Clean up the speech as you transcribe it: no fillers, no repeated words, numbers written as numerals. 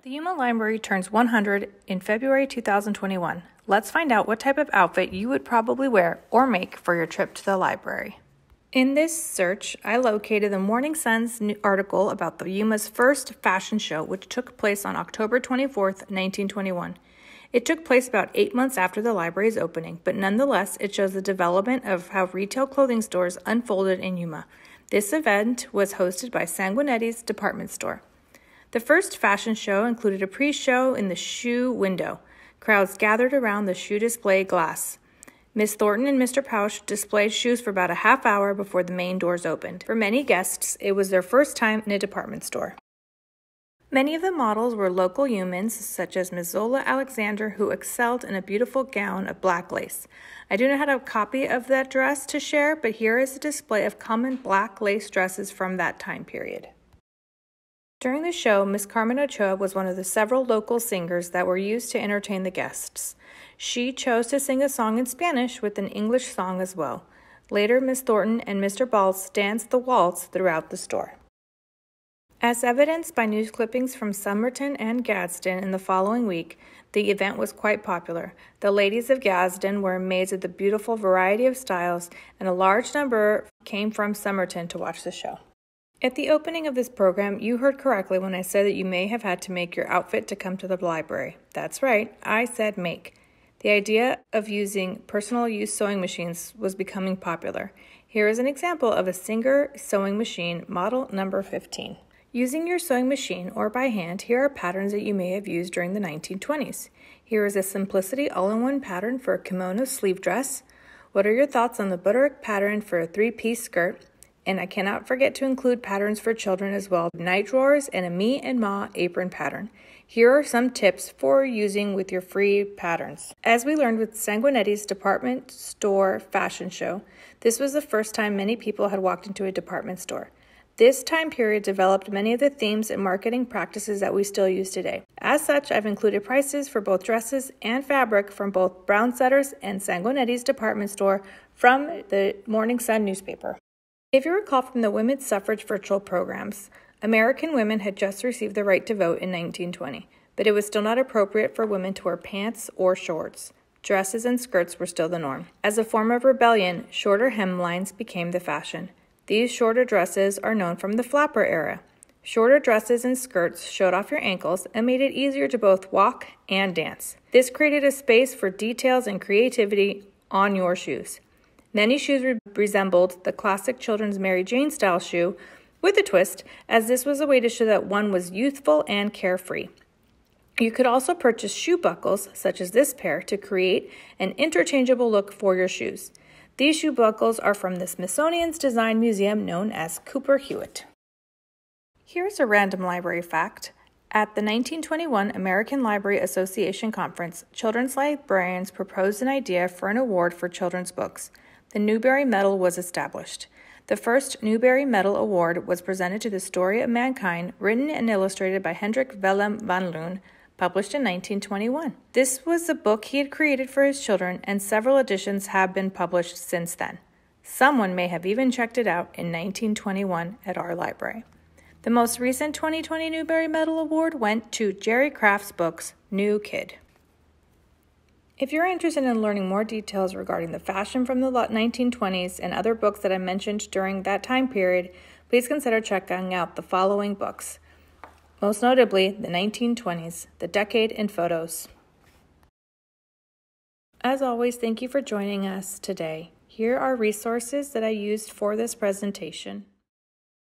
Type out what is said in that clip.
The Yuma Library turns 100 in February 2021. Let's find out what type of outfit you would probably wear or make for your trip to the library. In this search, I located the Morning Sun's article about the Yuma's first fashion show, which took place on October 24th, 1921. It took place about 8 months after the library's opening, but nonetheless, it shows the development of how retail clothing stores unfolded in Yuma. This event was hosted by Sanguinetti's department store. The first fashion show included a pre-show in the shoe window. Crowds gathered around the shoe display glass. Miss Thornton and Mr. Pouch displayed shoes for about a half hour before the main doors opened. For many guests, it was their first time in a department store. Many of the models were local Yumans, such as Miss Zola Alexander, who excelled in a beautiful gown of black lace. I do not have a copy of that dress to share, but here is a display of common black lace dresses from that time period. During the show, Miss Carmen Ochoa was one of the several local singers that were used to entertain the guests. She chose to sing a song in Spanish with an English song as well. Later, Miss Thornton and Mr. Baltz danced the waltz throughout the store. As evidenced by news clippings from Somerton and Gadsden in the following week, the event was quite popular. The ladies of Gadsden were amazed at the beautiful variety of styles, and a large number came from Somerton to watch the show. At the opening of this program, you heard correctly when I said that you may have had to make your outfit to come to the library. That's right, I said make. The idea of using personal use sewing machines was becoming popular. Here is an example of a Singer sewing machine, model number 15. Using your sewing machine or by hand, here are patterns that you may have used during the 1920s. Here is a Simplicity all-in-one pattern for a kimono sleeve dress. What are your thoughts on the Butterick pattern for a three-piece skirt? And I cannot forget to include patterns for children as well, night drawers and a me and ma apron pattern. Here are some tips for using with your free patterns. As we learned with Sanguinetti's department store fashion show, this was the first time many people had walked into a department store. This time period developed many of the themes and marketing practices that we still use today. As such, I've included prices for both dresses and fabric from both Brown Setters and Sanguinetti's department store from the Morning Sun newspaper. If you recall from the women's suffrage virtual programs, American women had just received the right to vote in 1920, but it was still not appropriate for women to wear pants or shorts. Dresses and skirts were still the norm. As a form of rebellion, shorter hemlines became the fashion. These shorter dresses are known from the flapper era. Shorter dresses and skirts showed off your ankles and made it easier to both walk and dance. This created a space for details and creativity on your shoes. Many shoes resembled the classic children's Mary Jane style shoe with a twist, as this was a way to show that one was youthful and carefree. You could also purchase shoe buckles, such as this pair, to create an interchangeable look for your shoes. These shoe buckles are from the Smithsonian's Design Museum known as Cooper Hewitt. Here's a random library fact. At the 1921 American Library Association Conference, children's librarians proposed an idea for an award for children's books. The Newbery Medal was established. The first Newbery Medal Award was presented to The Story of Mankind, written and illustrated by Hendrik Willem van Loon, published in 1921. This was the book he had created for his children, and several editions have been published since then. Someone may have even checked it out in 1921 at our library. The most recent 2020 Newbery Medal Award went to Jerry Craft's books, New Kid. If you're interested in learning more details regarding the fashion from the 1920s and other books that I mentioned during that time period, please consider checking out the following books. Most notably, the 1920s, The Decade in Photos. As always, thank you for joining us today. Here are resources that I used for this presentation.